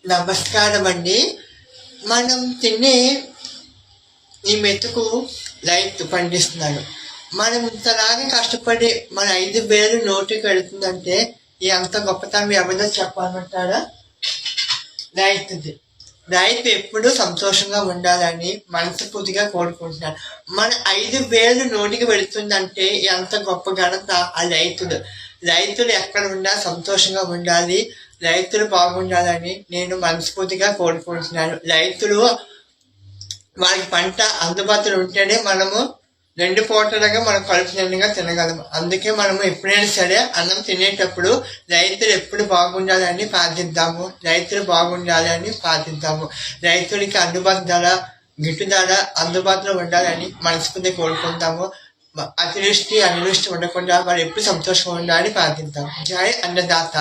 నమస్కారం అండి. మనం తినే ఈ మెతుకు రైతు పండిస్తున్నాడు. మనం ఇంతలాగా కష్టపడి మన 5,000 నోటికి వెళుతుందంటే ఎంత గొప్పతనం ఎవరిదో చెప్పాలంటారా? రైతుది. రైతు ఎప్పుడూ సంతోషంగా ఉండాలని మనస్ఫూర్తిగా కోరుకుంటున్నాను. మన 5,000 నోటికి వెళుతుందంటే ఎంత గొప్ప ఘనత ఆ రైతులు. రైతులు ఎక్కడ ఉన్నా సంతోషంగా ఉండాలి, రైతులు బాగుండాలని నేను మనస్ఫూర్తిగా కోరుకుంటున్నాను. రైతులు వారికి పంట అందుబాటులో ఉంటేనే మనము 2 పూటలుగా మనం కడుపు నిండుగా తినగలము. అందుకే మనము ఎప్పుడైనా సరే అన్నం తినేటప్పుడు రైతులు ఎప్పుడు బాగుండాలని ప్రార్థిద్దాము, రైతులు బాగుండాలని ప్రార్థిద్దాము. రైతులకి అందుబాటు ధర, గిట్టు ధర అందుబాటులో ఉండాలని మనస్ఫూర్తి కోరుకుంటాము. అతివృష్టి అనివృష్టి ఉండకుండా వారు ఎప్పుడు సంతోషంగా ఉండాలని ప్రార్థిద్దాం. జై అన్నదాత.